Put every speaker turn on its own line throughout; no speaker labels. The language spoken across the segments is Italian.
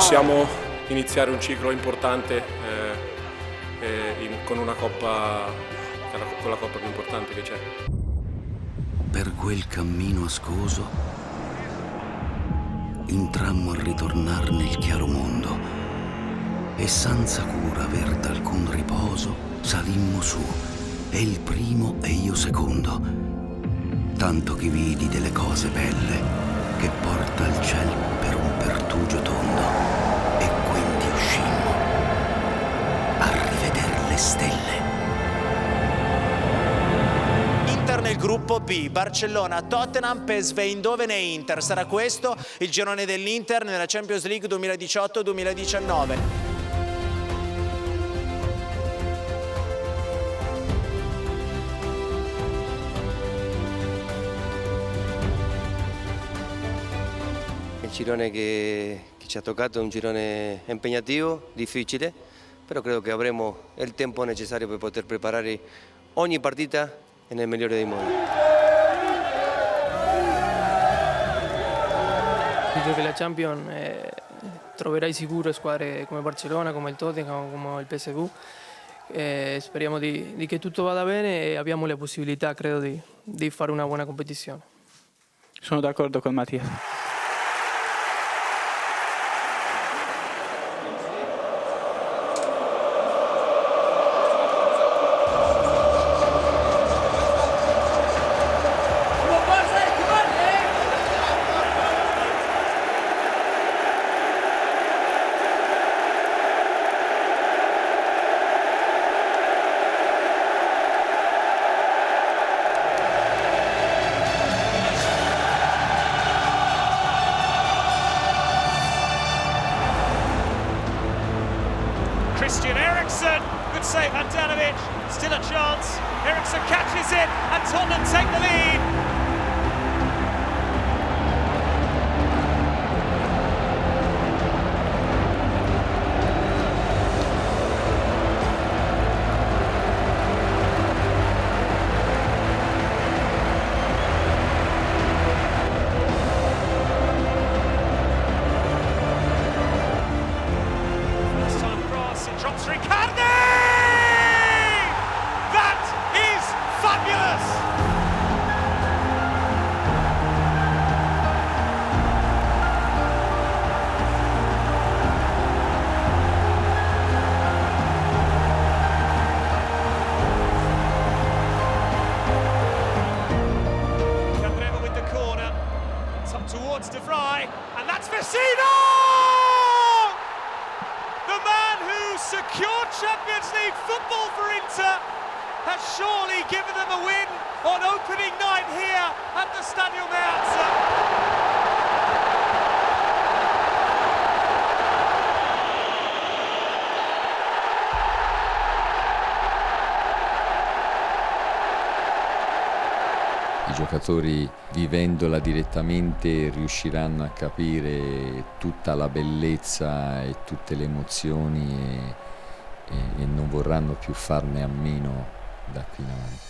possiamo iniziare un ciclo importante con una coppa, con la coppa più importante che c'è.
Per quel cammino ascoso intrammo a ritornar nel chiaro mondo e senza cura aver d'alcun riposo salimmo su, e il primo e io secondo, tanto che vidi delle cose belle che porta il ciel per un pertugio tondo, e quindi uscimmo a rivedere le stelle.
Inter nel gruppo B, Barcellona, Tottenham, PSV Eindhoven e Inter. Sarà questo il girone dell'Inter nella Champions League 2018-2019.
Il girone che ci ha toccato è un girone impegnativo, difficile, però credo che avremo il tempo necessario per poter preparare ogni partita nel migliore dei modi.
Credo che la Champions troverai sicuro squadre come Barcellona, come il Tottenham, come il PSV. Speriamo di che tutto vada bene e abbiamo la possibilità, credo, di fare una buona competizione.
Sono d'accordo con Mattia.
Christian Eriksen, good save Handanovic, still a chance, Eriksen catches it and Tottenham take the lead. Drops Riccardi! That is fabulous! Candreva with the corner. It's up towards De Vrij, and that's Vecino! The man who secured Champions League football for Inter has surely given them a win on opening night here at the Stadio Meazza.
I giocatori, vivendola direttamente, riusciranno a capire tutta la bellezza e tutte le emozioni e non vorranno più farne a meno da qui in avanti.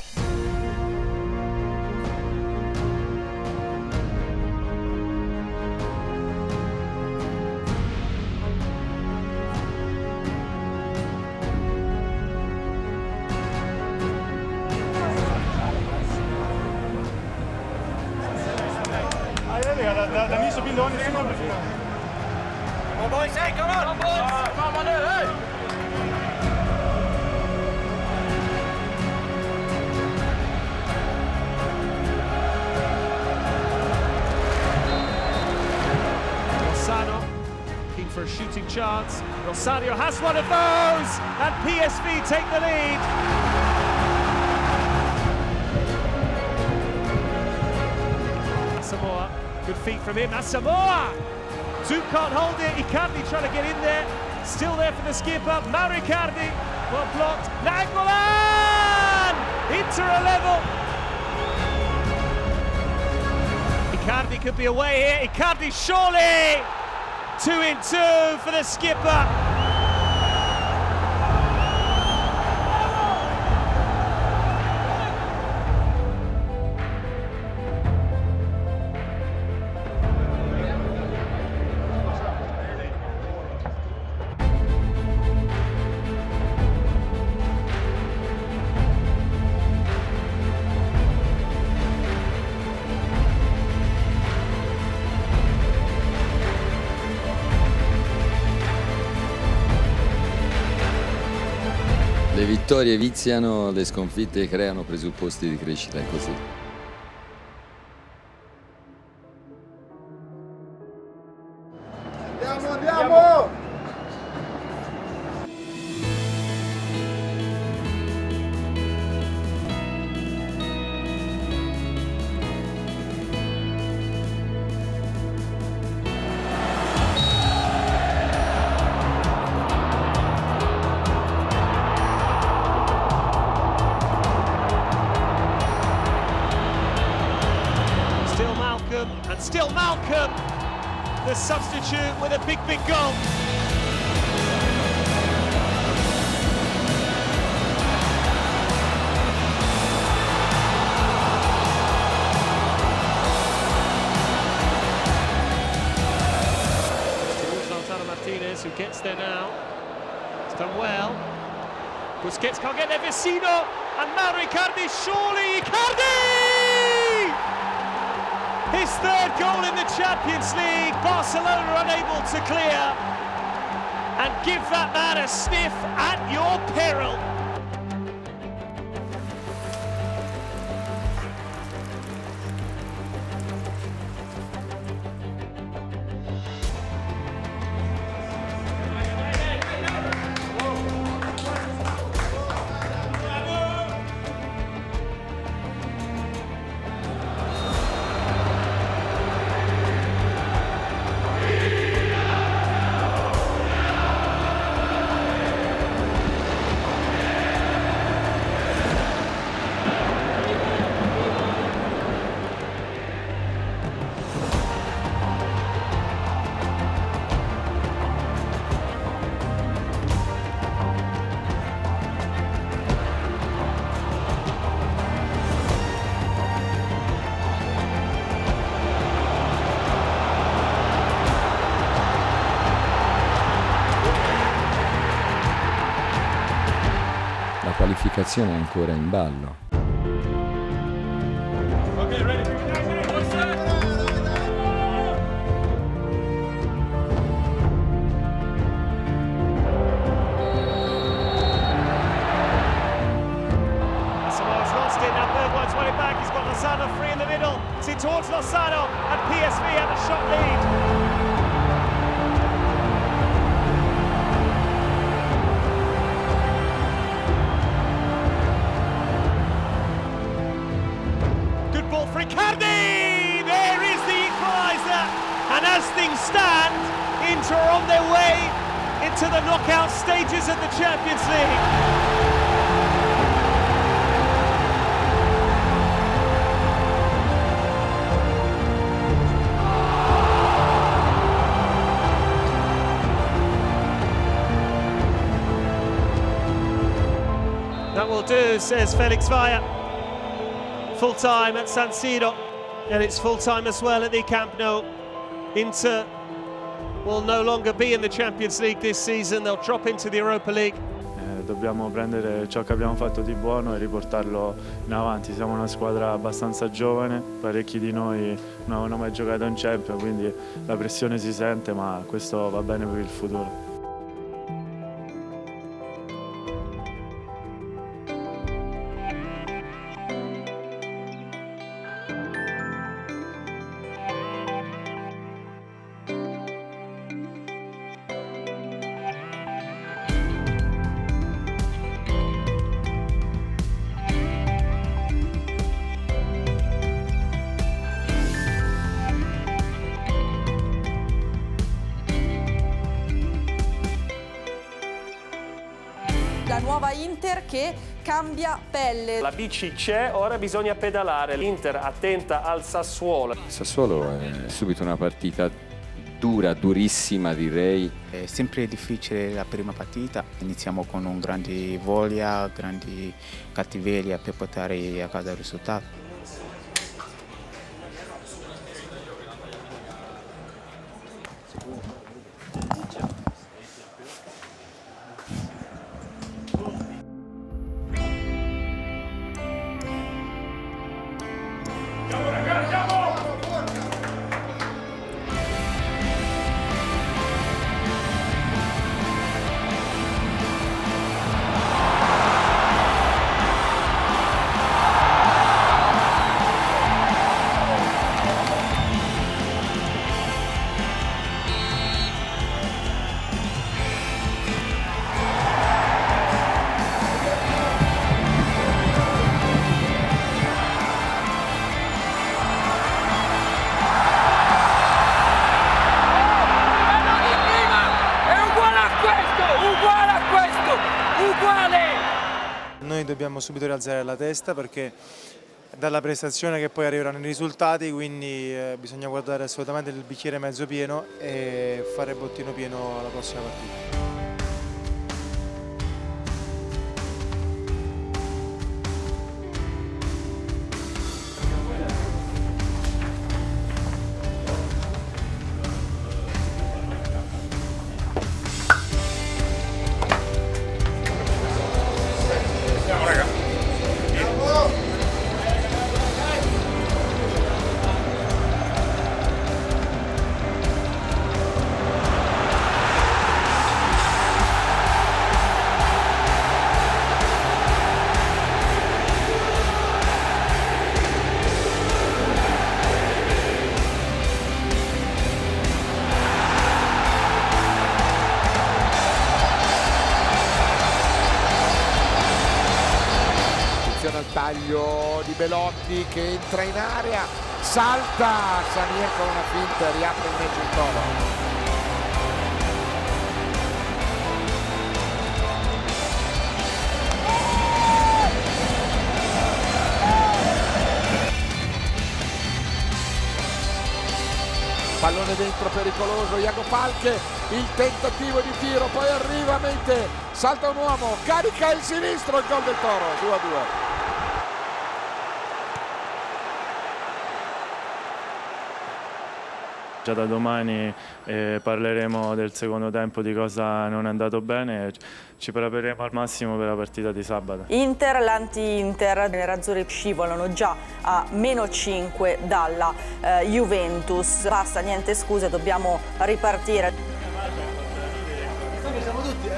Da niet zo binnen, niet zo binnen. Come on, boys, hey, come on, boys. Come on, hey.
Rossano looking for a shooting chance. Rosario has one of those, and PSV take the lead. Samoa, good feet from him. That's Samoa. Zoom can't hold it. Icardi trying to get in there. Still there for the skipper. Mauro Icardi. Well blocked. Nainggolan! Inter a level. Icardi could be away here. Icardi surely. 2-2 for the skipper.
vittorie viziano, le sconfitte creano presupposti di crescita, è così.
Andiamo!
And still Malcolm, the substitute with a big goal. Lautaro Martinez, who gets there now. It's done well. Busquets can't get there, Vecino, and Mauro Icardi, surely Icardi! His third goal in the Champions League. Barcelona unable to clear. And give that man a sniff at your peril.
La qualificazione è ancora in ballo.
Okay, ready.
Asamoah's lost it, now Bergwijn's won it back, he's got Lozano free in the middle, it's in towards Lozano, and PSV have a shot lead. Good ball for Icardi! There is the equaliser, and as things stand, Inter are on their way into the knockout stages of the Champions League. That will do, says Felix Vaya. Full time at San Siro, and it's full time as well at the Camp Nou. Inter will no longer be in the Champions League this season, they'll drop into the Europa League.
Dobbiamo prendere ciò che abbiamo fatto di buono e riportarlo in avanti. Siamo una squadra abbastanza giovane, parecchi di noi non hanno mai giocato in Champions, quindi la pressione si sente, ma questo va bene per il futuro.
La nuova Inter che cambia pelle.
La bici c'è, ora bisogna pedalare. L'Inter attenta al Sassuolo.
Sassuolo è subito una partita dura, durissima direi.
È sempre difficile la prima partita, iniziamo con un grande voglia, grandi cattiveria per portare a casa il risultato.
subito rialzare la testa, perché è dalla prestazione che poi arriveranno i risultati, quindi bisogna guardare assolutamente il bicchiere mezzo pieno e fare bottino pieno alla prossima partita.
Al taglio di Belotti che entra in area, salta Sanier con una finta e riapre invece il toro. Pallone dentro pericoloso, Iago Falche, il tentativo di tiro, poi arriva Mente, salta un uomo, carica il sinistro, il gol del Toro, 2-2.
Già da domani parleremo del secondo tempo, di cosa non è andato bene e ci prepareremo al massimo per la partita di sabato.
Inter, l'anti-Inter, le nerazzurre scivolano già a -5 dalla Juventus. Basta, niente scuse, dobbiamo ripartire.
Siamo tutti,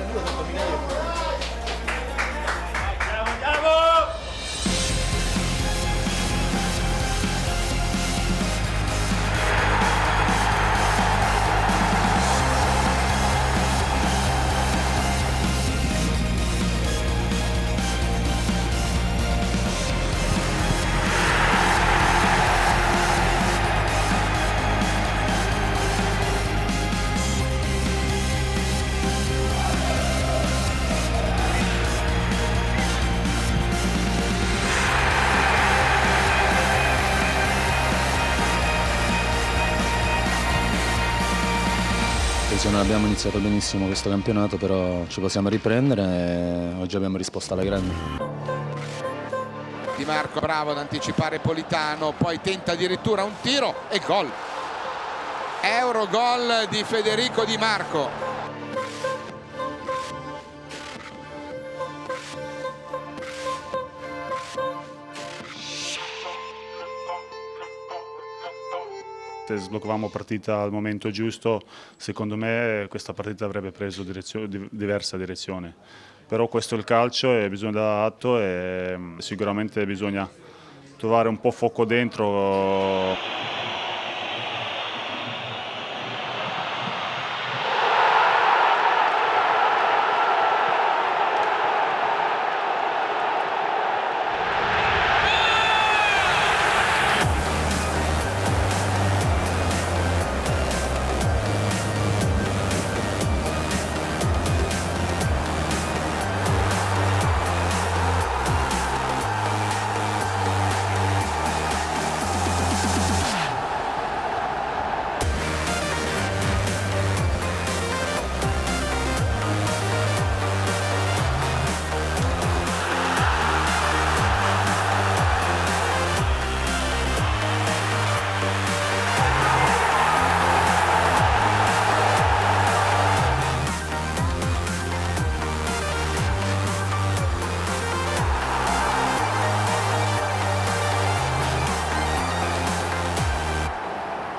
Non abbiamo iniziato benissimo questo campionato, però ci possiamo riprendere e oggi abbiamo risposto alla grande.
Di Marco bravo ad anticipare Politano, poi tenta addirittura un tiro e gol. Eurogol di Federico Di Marco.
Se sbloccavamo partita al momento giusto, secondo me questa partita avrebbe preso diversa direzione. Però questo è il calcio e bisogna dare atto e sicuramente bisogna trovare un po' fuoco dentro.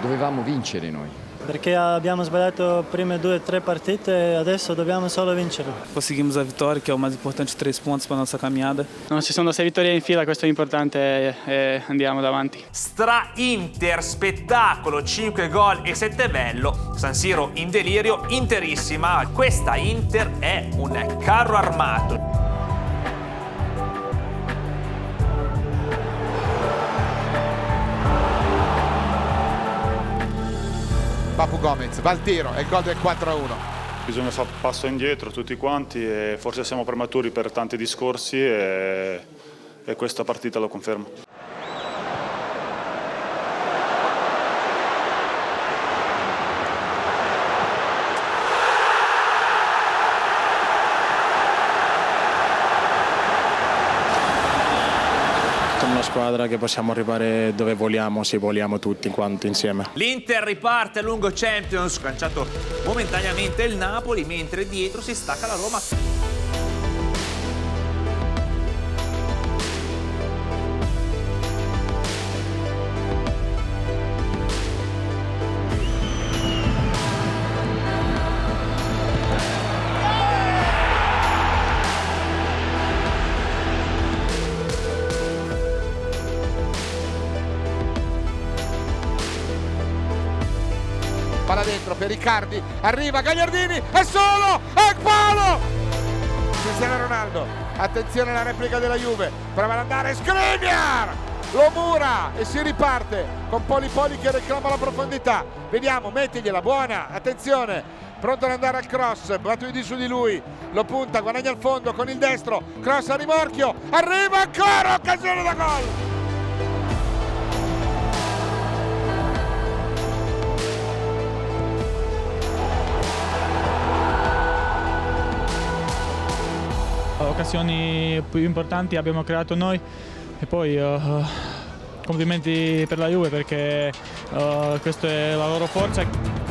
Dovevamo vincere noi.
Perché abbiamo sbagliato prime 2 o 3 partite e adesso dobbiamo solo vincere.
Conseguimos a vitória, que é o mais importante, 3 pontos para a nossa caminhada.
No, ci sono 6 vittorie in fila, questo è importante e andiamo davanti.
Stra-Inter, spettacolo, 5 gol e 7 bello. San Siro in delirio, interissima. Questa Inter è un carro armato.
Papu Gomez va al tiro e il gol del 4-1.
Bisogna fare passo indietro tutti quanti e forse siamo prematuri per tanti discorsi e questa partita lo conferma.
Una squadra che possiamo arrivare dove vogliamo se vogliamo tutti quanti insieme.
L'Inter riparte lungo Champions, sganciato momentaneamente il Napoli, mentre dietro si stacca la Roma.
Palla dentro per Icardi, arriva Gagliardini, è solo, è palo! Cristiano Ronaldo, attenzione alla replica della Juve, prova ad andare Skriniar, lo mura e si riparte con Poli che reclama la profondità. Vediamo, mettigliela, buona, attenzione, pronto ad andare al cross, Matuidi su di lui, lo punta, guadagna il fondo con il destro, cross a rimorchio, arriva ancora, occasione da gol!
Occasioni più importanti abbiamo creato noi e poi complimenti per la Juve perché questa è la loro forza.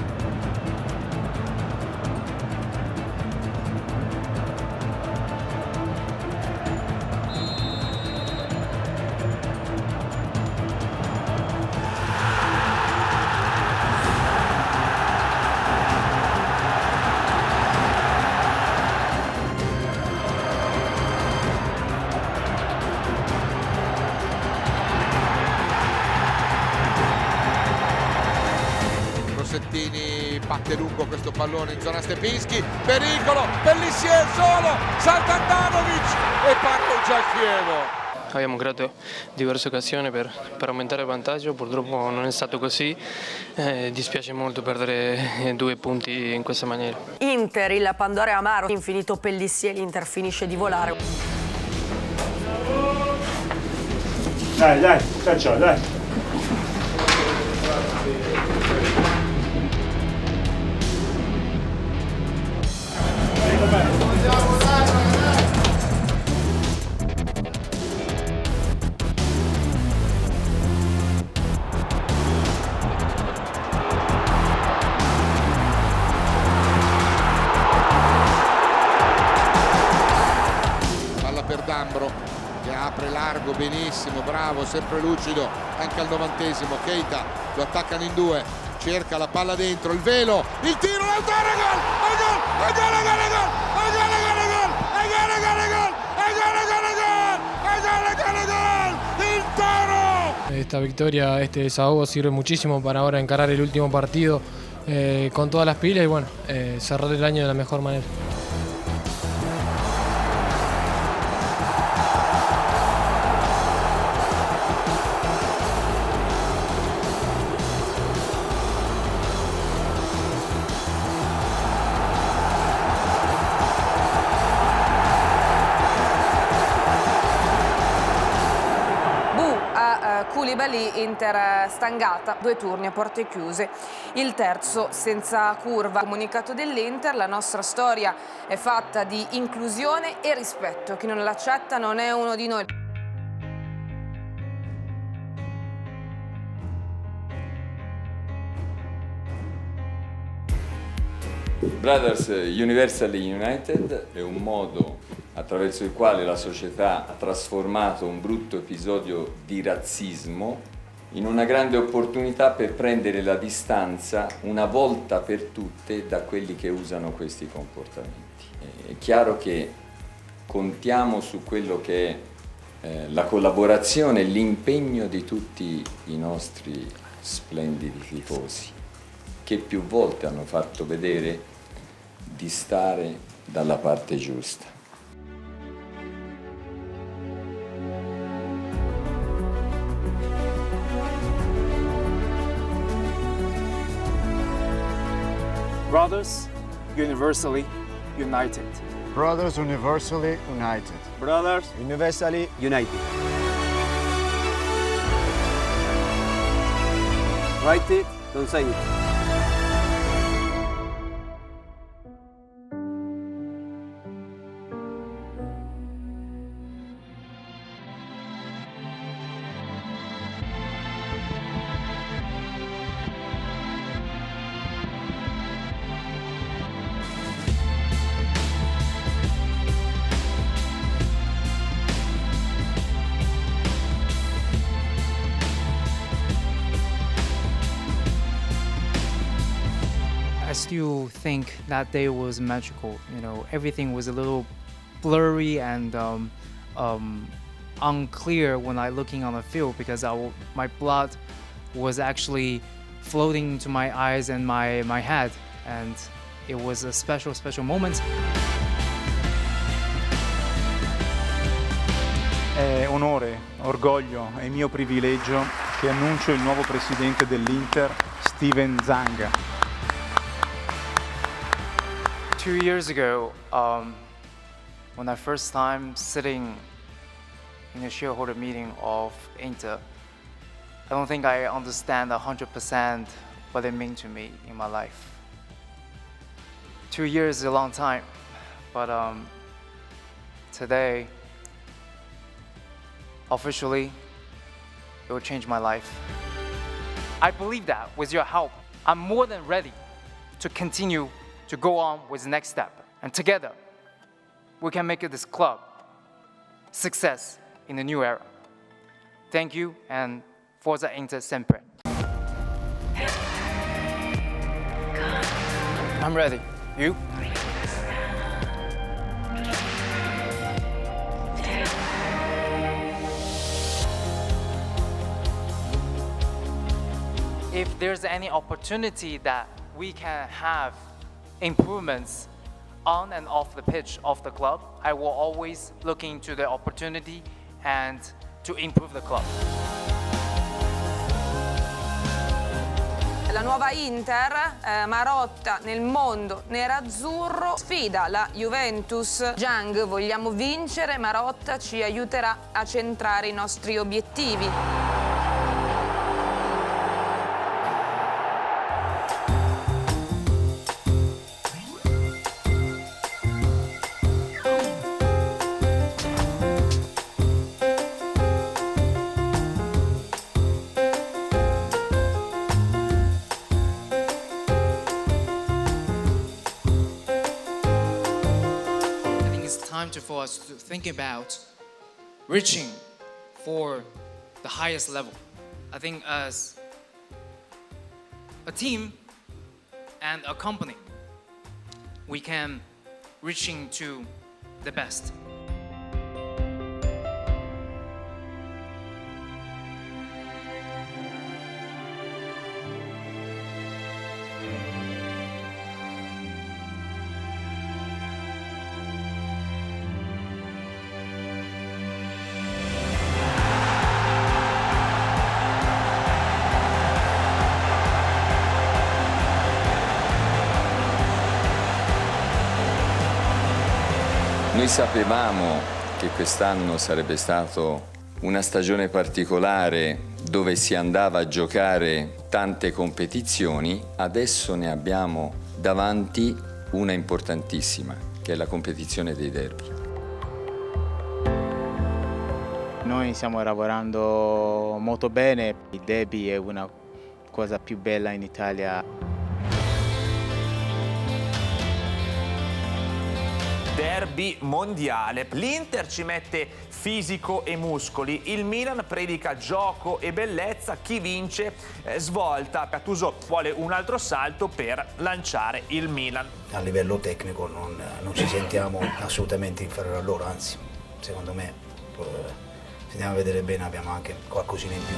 Batte lungo questo pallone in zona Stepinski, pericolo, Pellissier solo, salta Andanovic e pareggia il Chievo.
Abbiamo creato diverse occasioni per aumentare il vantaggio, purtroppo non è stato così, dispiace molto perdere 2 punti in questa maniera.
Inter, il Pandora amaro, infinito Pellissier, l'Inter finisce di volare.
Dai, calcio, dai.
Che apre largo, benissimo, bravo, sempre lucido, anche al 90°. Keita lo attaccano in 2, cerca la palla dentro, il velo, il tiro, l'autore, gol! Il Toro!
Esta victoria, este desahogo sirve muchísimo para ahora encarar el último partido con todas las pilas y bueno, cerrar el año de la mejor manera.
Koulibaly, Inter stangata, 2 turni a porte chiuse, il terzo senza curva. Comunicato dell'Inter, la nostra storia è fatta di inclusione e rispetto, chi non l'accetta non è uno di noi.
Brothers Universally United è un modo attraverso il quale la società ha trasformato un brutto episodio di razzismo in una grande opportunità per prendere la distanza una volta per tutte da quelli che usano questi comportamenti. È chiaro che contiamo su quello che è la collaborazione e l'impegno di tutti i nostri splendidi tifosi, che più volte hanno fatto vedere di stare dalla parte giusta.
Brothers,
universally united.
Brothers universally united.
Brothers universally united. Write it, don't say it.
I still think that day was magical. You know, everything was a little blurry and unclear when I looking on the field because my blood was actually floating into my eyes and my head, and it was a special moment.
È onore, orgoglio e mio privilegio che annuncio il nuovo presidente dell'Inter, Steven Zanga.
2 years ago, when I first time sitting in a shareholder meeting of Inter, I don't think I understand 100% what it means to me in my life. 2 years is a long time, but today, officially, it will change my life. I believe that with your help, I'm more than ready to continue to go on with the next step. And together, we can make this club success in the new era. Thank you, and Forza Inter sempre. I'm ready. You? If there's any opportunity that we can have improvements on and off the pitch of the club, I will always look into the opportunity and to improve the club.
La nuova Inter, Marotta nel mondo nerazzurro, sfida la Juventus. Giang, vogliamo vincere, Marotta ci aiuterà a centrare i nostri obiettivi.
For us to think about reaching for the highest level. I think as a team and a company, we can reaching to the best.
Noi sapevamo che quest'anno sarebbe stato una stagione particolare dove si andava a giocare tante competizioni, adesso ne abbiamo davanti una importantissima, che è la competizione dei derby.
Noi stiamo lavorando molto bene, il derby è una cosa più bella in Italia.
Derby mondiale. L'Inter ci mette fisico e muscoli, il Milan predica gioco e bellezza, chi vince svolta. Gattuso vuole un altro salto per lanciare il Milan.
A livello tecnico non ci sentiamo assolutamente inferiori a loro, anzi secondo me se andiamo a vedere bene abbiamo anche qualcosina in più.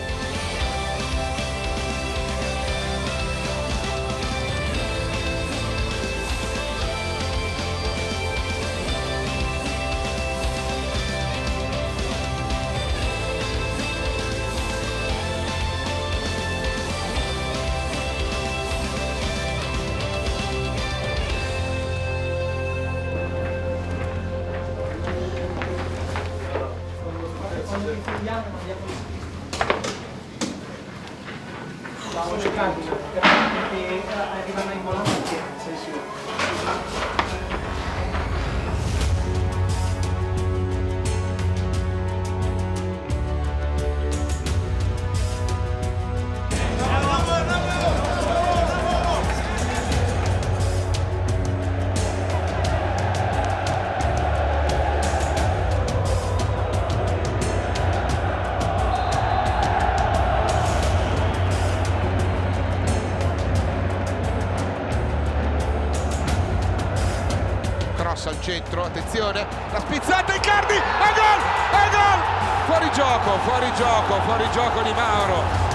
Al centro, attenzione, la spizzata Icardi, e gol, fuori gioco di Mauro.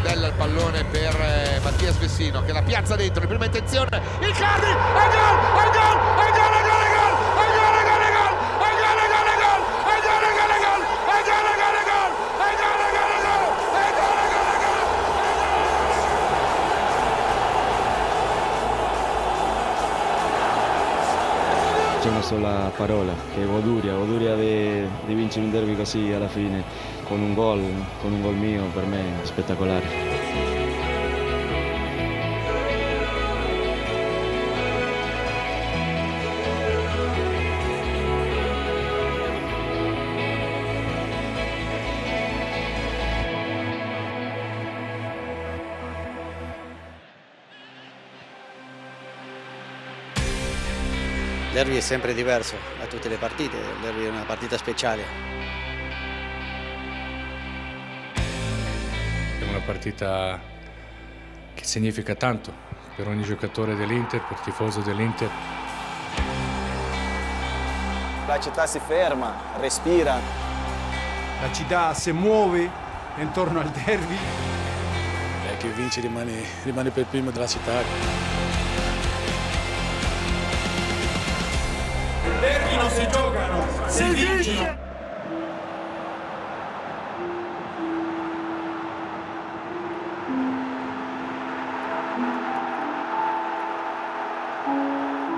Il pallone per Mattias Vessino che la piazza dentro in prima intenzione, Icardi,
C'è una sola parola, che è goduria di vincere un derby così alla fine, con un gol mio, per me è spettacolare.
Il derby è sempre diverso da tutte le partite, il derby è una partita speciale.
È una partita che significa tanto per ogni giocatore dell'Inter, per il tifoso dell'Inter.
La città si ferma, respira.
La città si muove intorno al derby.
Chi vince rimane per primo della città.
I derby non si giocano, si vincono.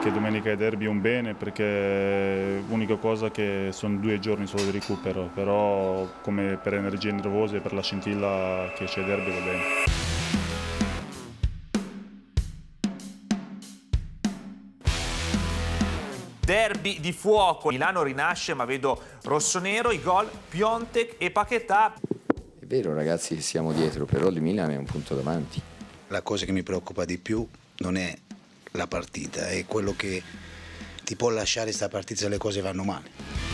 Che domenica è derby è un bene perché l'unica cosa che sono 2 giorni solo di recupero, però come per energie nervose e per la scintilla che c'è derby va bene.
Derby di fuoco, Milano rinasce ma vedo rossonero, i gol Piontek e Paquetá.
È vero ragazzi, siamo dietro, però il Milan è un punto davanti.
La cosa che mi preoccupa di più non è la partita, è quello che ti può lasciare questa partita se le cose vanno male.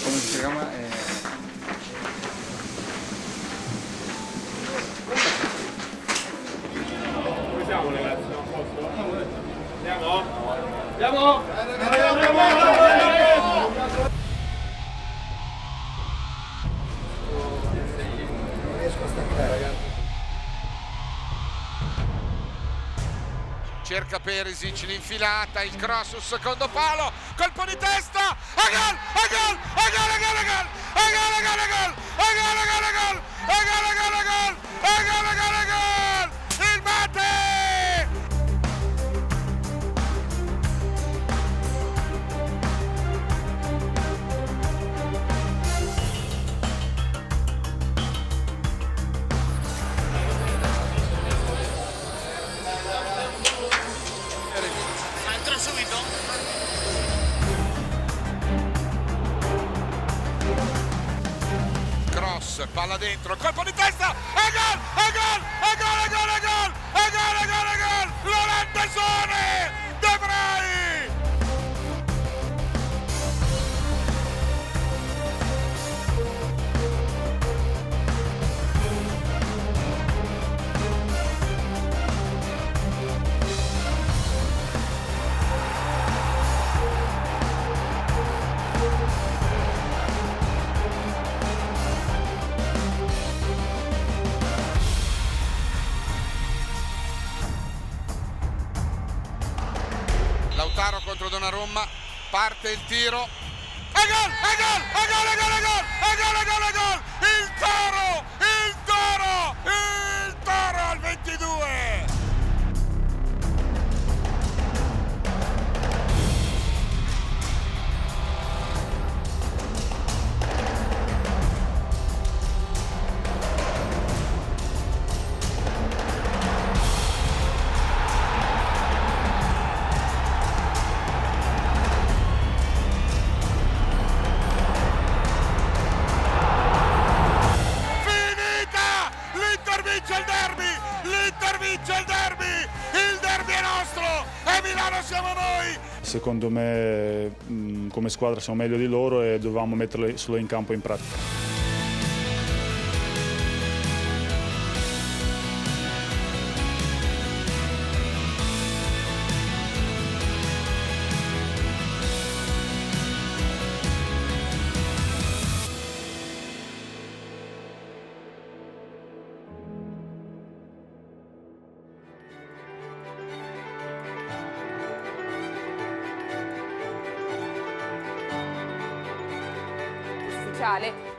Come si chiama?
Come siamo ragazzi? Siamo a posto? Andiamo? Andiamo!
Non riesco a staccare, ragazzi.
Cerca Perisic l'infilata, il cross sul secondo palo, colpo di testa, e gol, e gol, e gol, e gol, e gol, e gol, e gol, e gol, e gol, e gol, e gol, e gol, e gol, e gol, e gol, e gol, e gol, il Mate! Palla dentro, colpo di testa, e gol, e gol, e gol, e gol, e gol, e gol, e gol, e gol, e gol, Lautaro contro Donnarumma, parte il tiro, e gol, e gol, e gol, e gol, e gol, e gol, e gol, e gol, il Toro, il Toro, il Toro al 22.
Secondo me come squadra siamo meglio di loro e dovevamo metterlo solo in campo in pratica.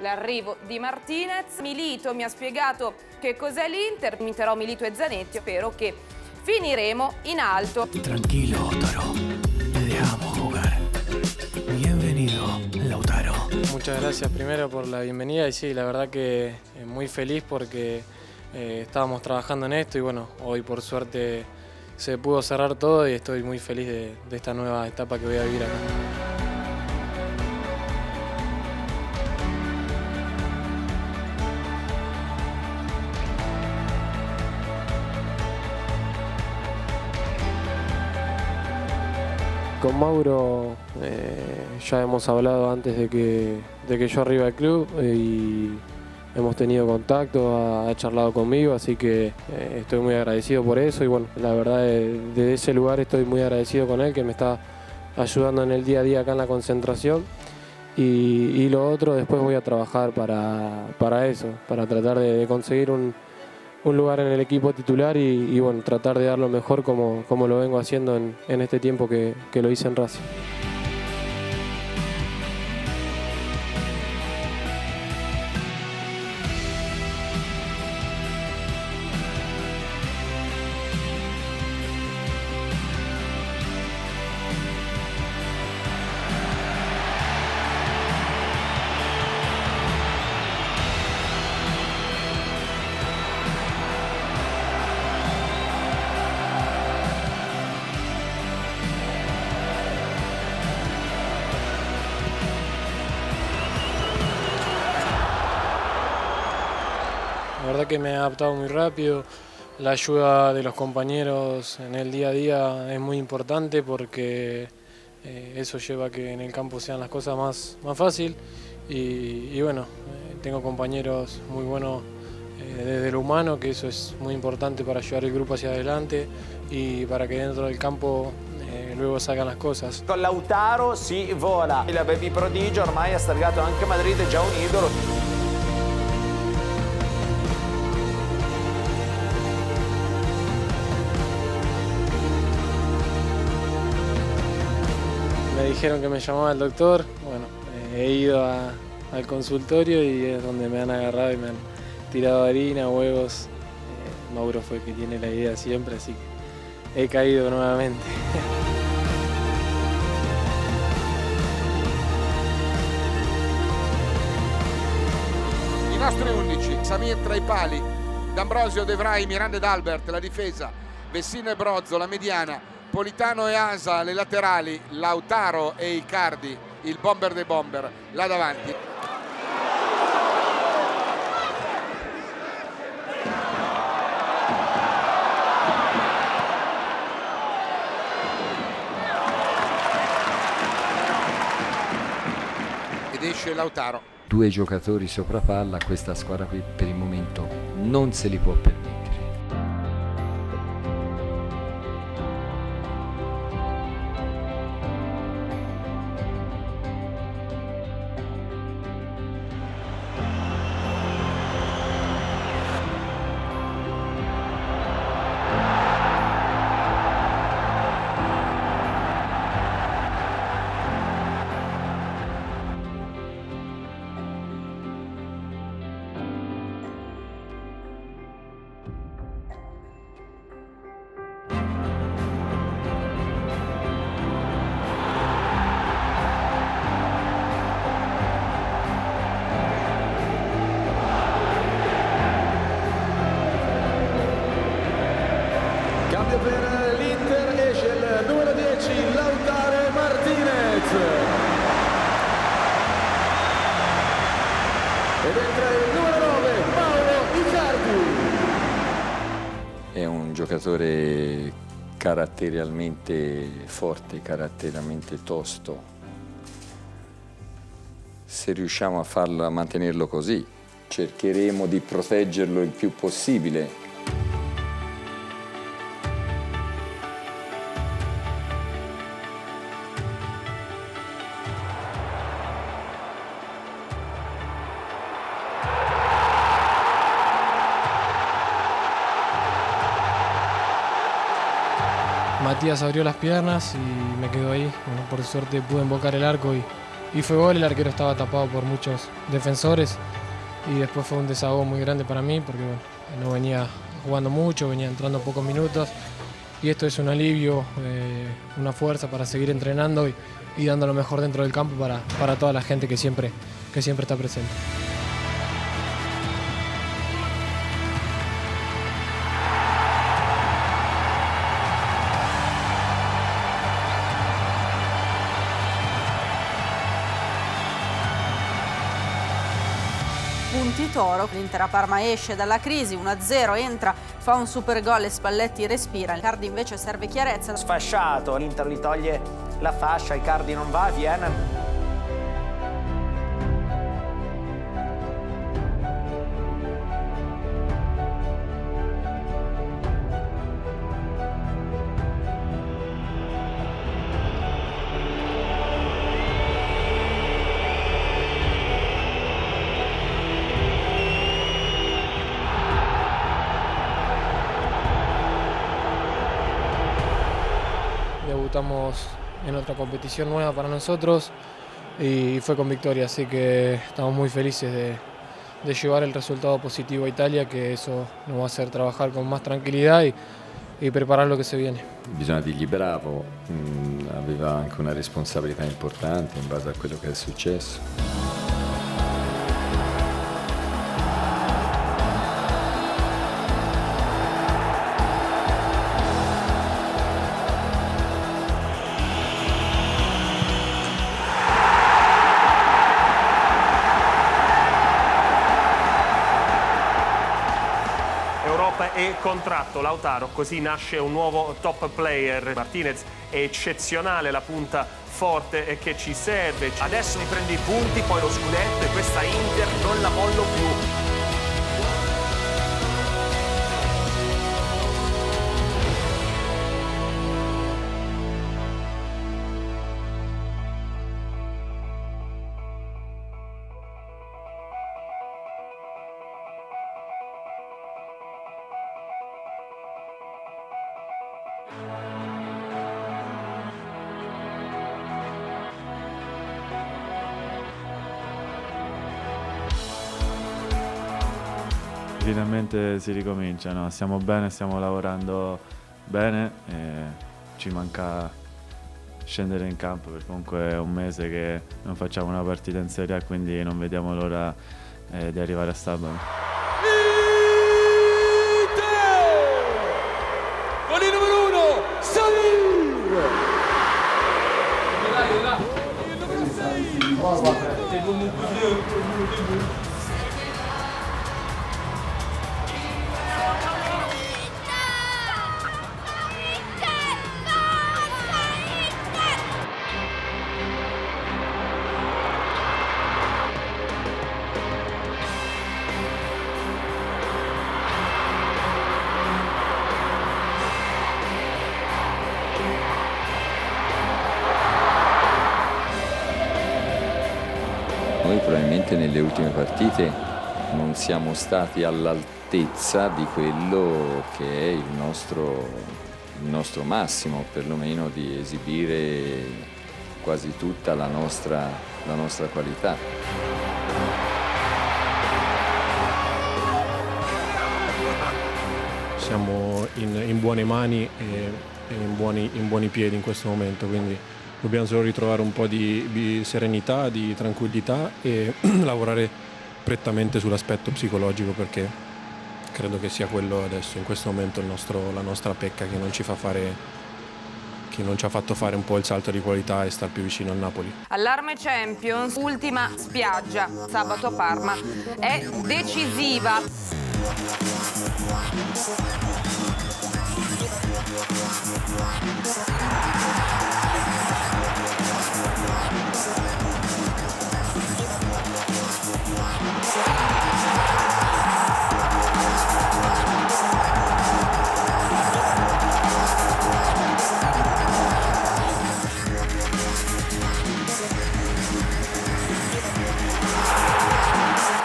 L'arrivo di Martinez. Milito mi ha spiegato che cos'è l'Inter, imiterò Milito e Zanetti, spero che finiremo in alto.
Tranquilo, Toro, te dejamos jugar. Bienvenido, Lautaro.
Muchas gracias primero por la bienvenida y sí, la verdad que muy feliz porque estábamos trabajando en esto y bueno, hoy por suerte se pudo cerrar todo y estoy muy feliz de esta nueva etapa que voy a vivir acá. Con Mauro ya hemos hablado antes de que yo arriba al club y hemos tenido contacto, ha charlado conmigo, así que estoy muy agradecido por eso y bueno, la verdad desde ese lugar estoy muy agradecido con él que me está ayudando en el día a día acá en la concentración y lo otro después voy a trabajar para eso, para tratar de conseguir un lugar en el equipo titular y bueno, tratar de dar lo mejor como lo vengo haciendo en este tiempo que lo hice en Racing. La verdad que me he adaptado muy rápido, la ayuda de los compañeros en el día a día es muy importante porque eso lleva a que en el campo sean las cosas más fácil y bueno, tengo compañeros muy buenos desde lo humano, que eso es muy importante para llevar il gruppo hacia adelante y para que dentro del campo luego salgan las cosas.
Con Lautaro si vola, il baby prodigio ormai ha stargato anche Madrid, è già un idolo.
Me dijeron que me llamaba el doctor, bueno, he ido al consultorio y es donde me han agarrado y me han tirado harina, huevos. Mauro fue el que tiene la idea siempre, así que he caído nuevamente.
I nostri 11, Samir tra i pali, D'Ambrosio, De Vrij, Miranda ed Albert, la difesa, Vessino e Brozzo, la mediana, Politano e Asa, le laterali, Lautaro e Icardi, il bomber dei bomber, là davanti. Ed esce Lautaro.
2 giocatori sopra palla, questa squadra qui per il momento non se li può permettere.
Cambio per l'Inter, esce il numero 10 Lautaro Martinez ed entra il numero 9 Mauro Icardi.
È un giocatore caratterialmente forte, caratterialmente tosto. Se riusciamo a mantenerlo così, cercheremo di proteggerlo il più possibile.
Matías abrió las piernas y me quedó ahí. Bueno, por suerte pude embocar el arco y fue gol. El arquero estaba tapado por muchos defensores y después fue un desahogo muy grande para mí porque bueno, no venía jugando mucho, venía entrando pocos minutos y esto es un alivio, una fuerza para seguir entrenando y dando lo mejor dentro del campo para toda la gente que siempre está presente.
Punti Toro, l'Inter a Parma esce dalla crisi, 1-0, entra, fa un super gol e Spalletti respira. Icardi invece serve chiarezza.
Sfasciato, l'Inter gli toglie la fascia, Icardi non va, viene.
Debutamos en otra competición nueva para nosotros y fue con victoria, así que estamos muy felices de llevar el resultado positivo a Italia, que eso nos va a hacer trabajar con más tranquilidad y preparar lo que se viene.
Bisogna dirgli bravo, aveva anche una responsabilità importante in base a quello che è successo.
E contratto Lautaro, così nasce un nuovo top player. Martinez è eccezionale, la punta forte che ci serve.
Adesso mi prendo i punti, poi lo scudetto e questa Inter non la mollo più.
Finalmente si ricomincia, no? Stiamo bene, stiamo lavorando bene e ci manca scendere in campo perché comunque è un mese che non facciamo una partita in Serie A, quindi non vediamo l'ora di arrivare a sabato.
Con il numero 1, Samir! Il numero 6!
Noi probabilmente nelle ultime partite non siamo stati all'altezza di quello che è il nostro massimo, perlomeno di esibire quasi tutta la nostra qualità.
Siamo in buone mani e in buoni piedi in questo momento, quindi dobbiamo solo ritrovare un po' di serenità, di tranquillità e lavorare prettamente sull'aspetto psicologico, perché credo che sia quello adesso in questo momento la nostra pecca, che non ci ha fatto fare un po' il salto di qualità e star più vicino al Napoli.
Allarme Champions, ultima spiaggia, sabato a Parma, è decisiva.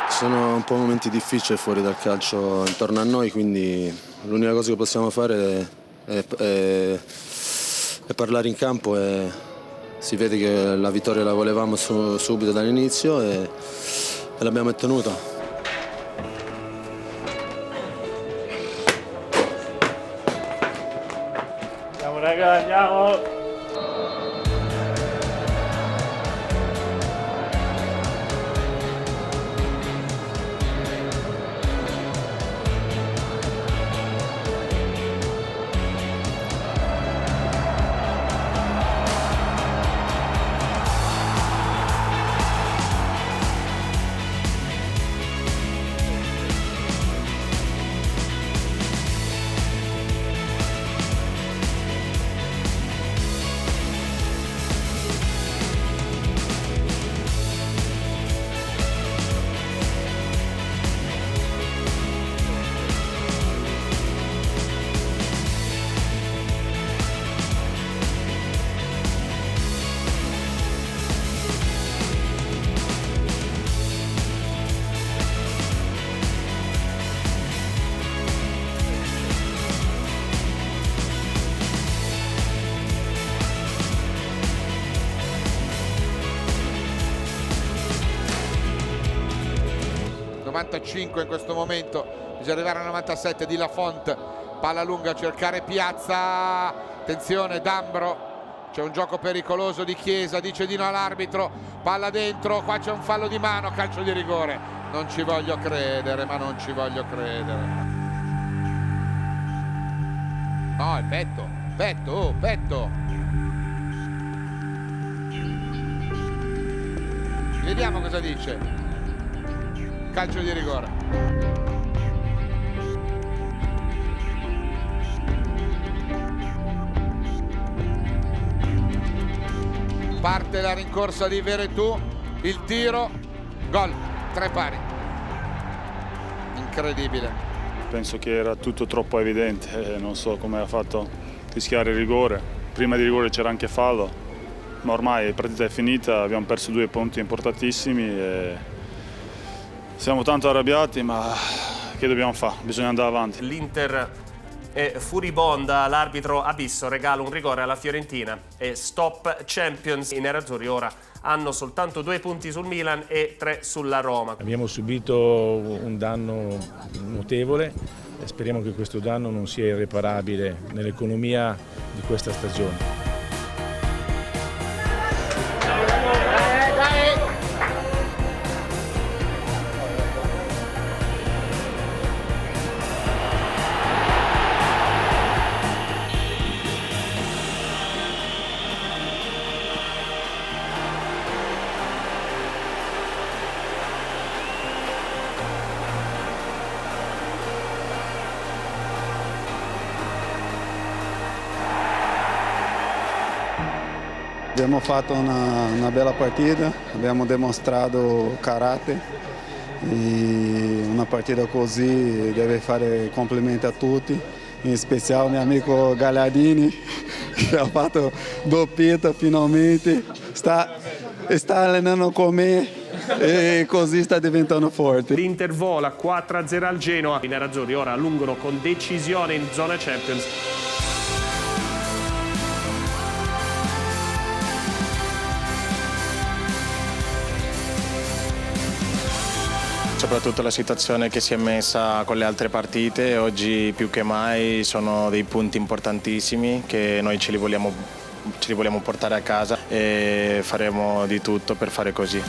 Sono un po' momenti difficili fuori dal calcio intorno a noi, quindi l'unica cosa che possiamo fare è parlare in campo e si vede che la vittoria la volevamo subito dall'inizio e l'abbiamo ottenuta.
Andiamo raga, andiamo!
In questo momento bisogna arrivare al 97 di Lafont, palla lunga a cercare Piazza, attenzione D'Ambro, c'è un gioco pericoloso di Chiesa, dice di no all'arbitro, palla dentro, qua c'è un fallo di mano, calcio di rigore, non ci voglio credere, ma non ci voglio credere. No, è petto. Vediamo cosa dice. Calcio di rigore. Parte la rincorsa di Veretù, il tiro, gol, 3 pari. Incredibile.
Penso che era tutto troppo evidente, non so come ha fatto rischiare il rigore. Prima di rigore c'era anche fallo, ma ormai la partita è finita, abbiamo perso 2 punti importantissimi e siamo tanto arrabbiati, ma che dobbiamo fare? Bisogna andare avanti.
L'Inter è furibonda, l'arbitro Abisso regala un rigore alla Fiorentina e stop Champions. I nerazzurri ora hanno soltanto 2 punti sul Milan e 3 sulla Roma.
Abbiamo subito un danno notevole e speriamo che questo danno non sia irreparabile nell'economia di questa stagione.
Abbiamo fatto una bella partita, abbiamo dimostrato carattere e una partita così deve fare complimenti a tutti, in special mio amico Gagliardini che ha fatto doppietta finalmente, sta allenando con me e così sta diventando forte.
L'Inter vola 4-0 al Genoa, i nerazzurri ora allungano con decisione in zona Champions.
Soprattutto la situazione che si è messa con le altre partite, oggi più che mai sono dei punti importantissimi che noi ce li vogliamo portare a casa e faremo di tutto per fare così.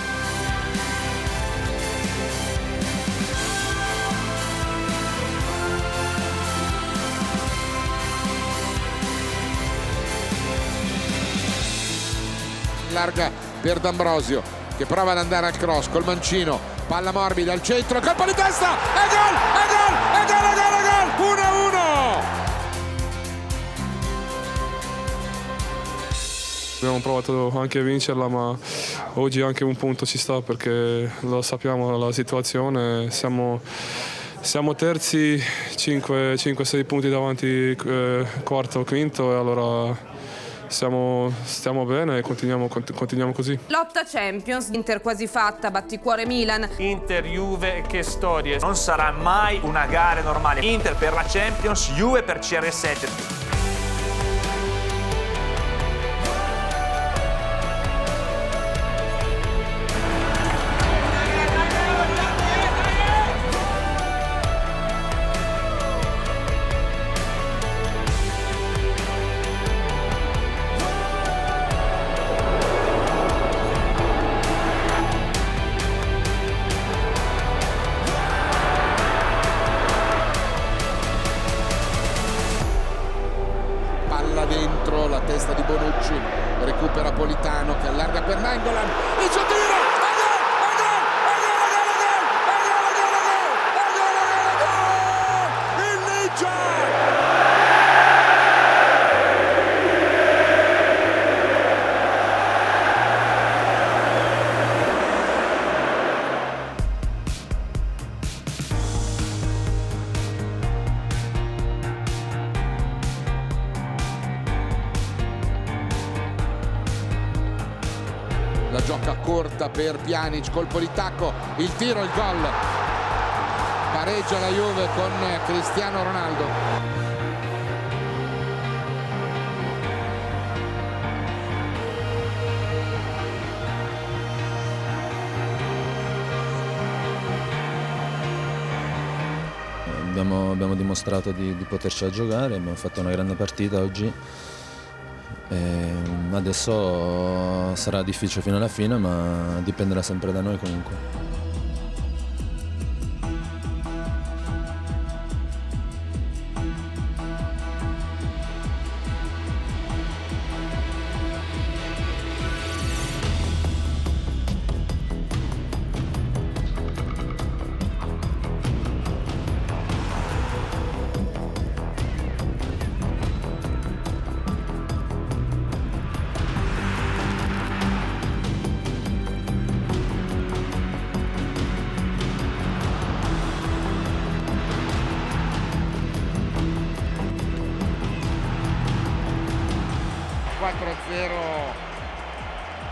allarga per D'Ambrosio che prova ad andare al cross col mancino, palla morbida al centro, colpo di testa e gol, e gol, e gol, e gol, e gol, 1-1.
Abbiamo provato anche a vincerla, ma oggi anche un punto ci sta perché lo sappiamo la situazione, siamo terzi, 5-6 punti davanti quarto, quinto e allora stiamo bene e continuiamo così.
Lotta Champions, Inter quasi fatta, batticuore Milan.
Inter-Juve, che storie.
Non sarà mai una gara normale. Inter per la Champions, Juve per CR7.
Dentro la testa di Bonucci, recupera Politano che allarga per Nainggolan, il suo tiro, il Ninja! La gioca corta per Pjanic, colpo di tacco, il tiro, il gol. Pareggia la Juve con Cristiano Ronaldo.
Abbiamo dimostrato di potercela giocare, abbiamo fatto una grande partita oggi. Adesso sarà difficile fino alla fine, ma dipenderà sempre da noi comunque.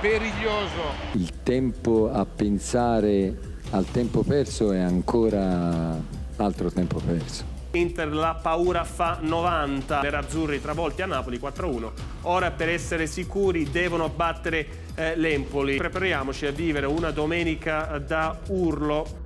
Periglioso.
Il tempo a pensare al tempo perso è ancora altro tempo perso.
Inter la paura fa 90, nerazzurri travolti a Napoli 4-1. Ora per essere sicuri devono battere l'Empoli. Prepariamoci a vivere una domenica da urlo.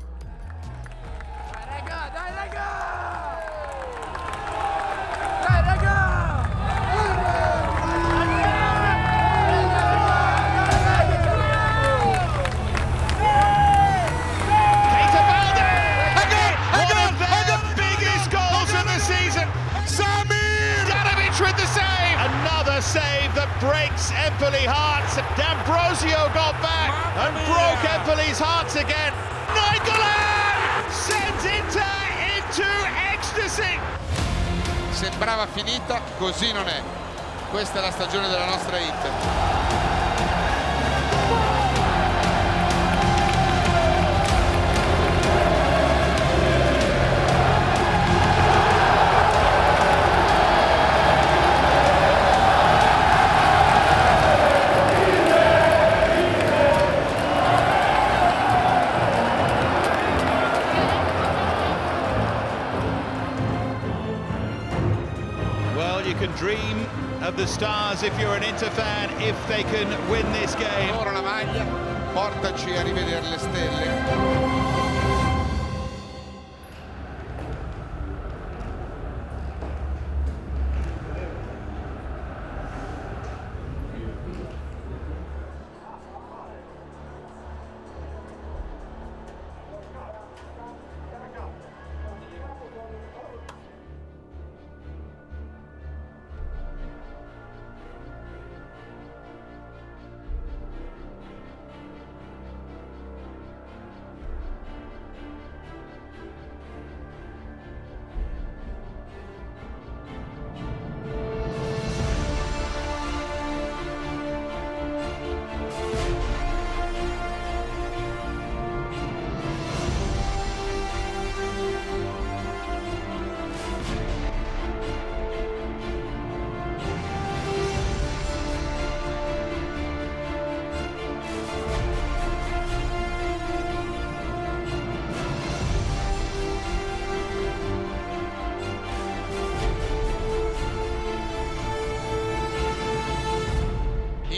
Save that breaks Empoli hearts. D'Ambrosio got back and broke Empoli's hearts again. Nainggolan sends Inter into ecstasy.
Sembrava finita, così non è. Questa è la stagione della nostra Inter.
Dream of the stars if you're an Inter fan, if they can win this game.
Ora la maglia, portaci a rivedere le stelle.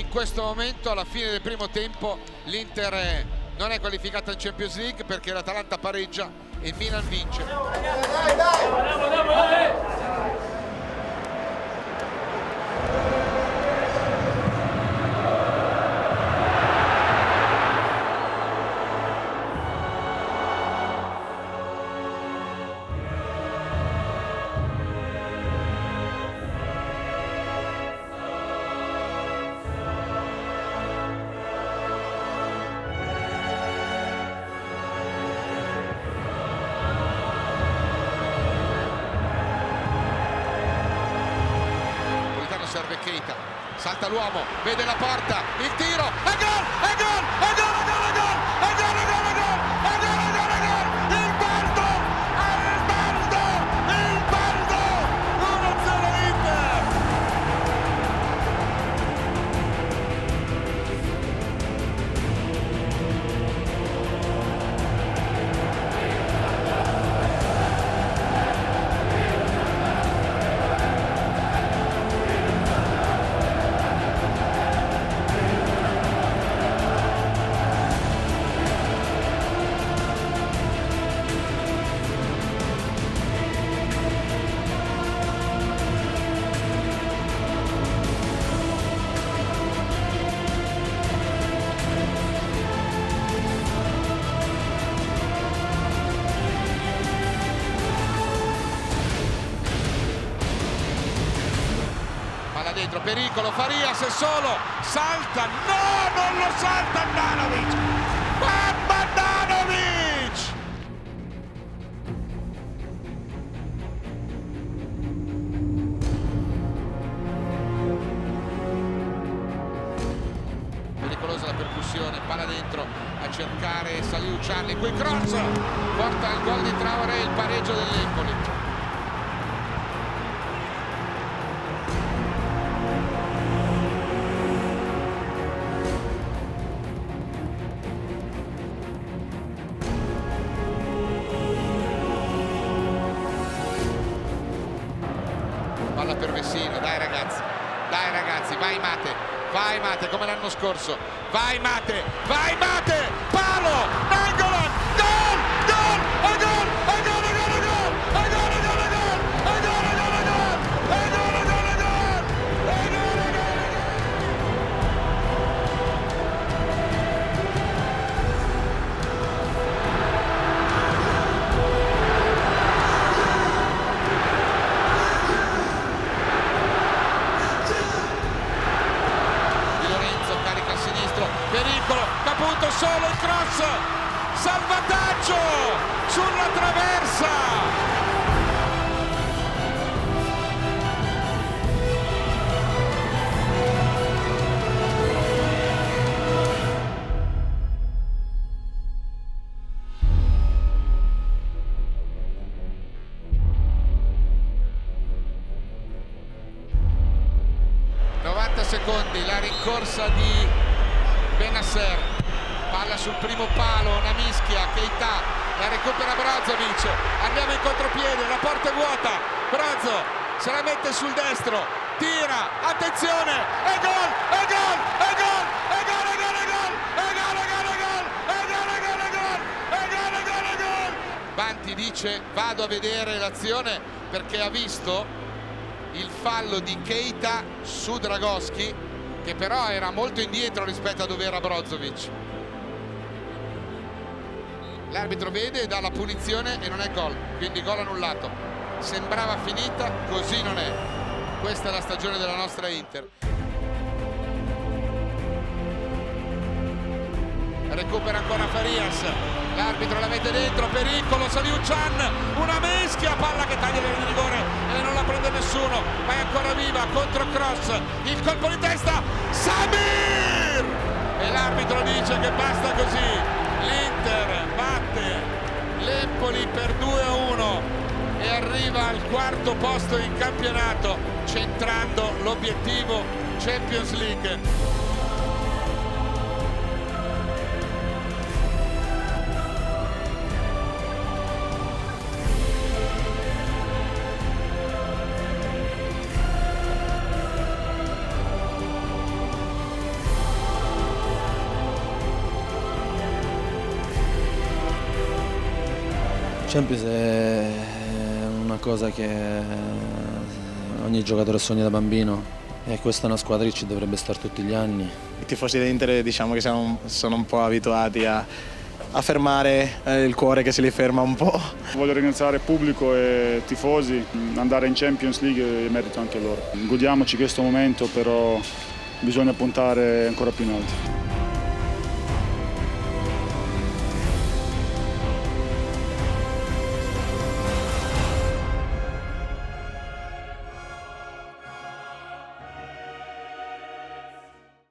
In questo momento, alla fine del primo tempo, l'Inter non è qualificata in Champions League perché l'Atalanta pareggia e il Milan vince. Serve Keita, salta l'uomo, vede la porta, il tiro, e gol, e gol, e gol, e gol, e gol, e gol, e gol, e gol, e gol, e gol, e gol, il Baldo, 1-0 Inter. Dentro, pericolo, Farias è solo, salta, no, non lo salta Handanovic, mamma Handanovic! Pericolosa la percussione, palla dentro a cercare Salihu Ciarli, qui cross, porta il gol di Traoré e il pareggio dell'Empoli. Palla per Vessino, dai ragazzi, vai Mate come l'anno scorso, vai Mate, palo, Nainggolan, gol, gol, e gol, e gol, e gol, e gol, e gol, e gol, e gol, e gol, e gol, e gol, e gol, e gol, e gol, e gol, e gol. Pericolo, Caputo solo, il cross, salvataggio sulla traversa. Secondi, la rincorsa di Benasser, palla sul primo palo, una mischia, Keita, la recupera Brozovic, andiamo in contropiede, la porta è vuota, Brozo se la mette sul destro, tira, attenzione, e gol, e gol, e gol, e gol, e gol, e gol, e gol, e gol, e gol, e gol, e gol, e gol, e gol, e gol, e gol. Banti dice vado a vedere l'azione perché ha visto il fallo di Keita su Dragoschi, che però era molto indietro rispetto a dove era Brozovic. L'arbitro vede e dà la punizione e non è gol, quindi gol annullato. Sembrava finita, così non è. Questa è la stagione della nostra Inter. Recupera ancora Farias, l'arbitro la mette dentro, pericolo, Salihu Can, una mischia, palla che taglia la linea di rigore e non la prende nessuno, ma è ancora viva, contro cross, il colpo di testa, Samir! E l'arbitro dice che basta così, l'Inter batte l'Empoli per 2-1 e arriva al quarto posto in campionato, centrando l'obiettivo Champions League.
Champions è una cosa che ogni giocatore sogna da bambino e questa è una squadra che ci dovrebbe stare tutti gli anni.
I tifosi dell'Inter diciamo che sono un po' abituati a fermare il cuore che se li ferma un po'.
Voglio ringraziare pubblico e tifosi, andare in Champions League è merito anche loro. Godiamoci questo momento, però bisogna puntare ancora più in alto.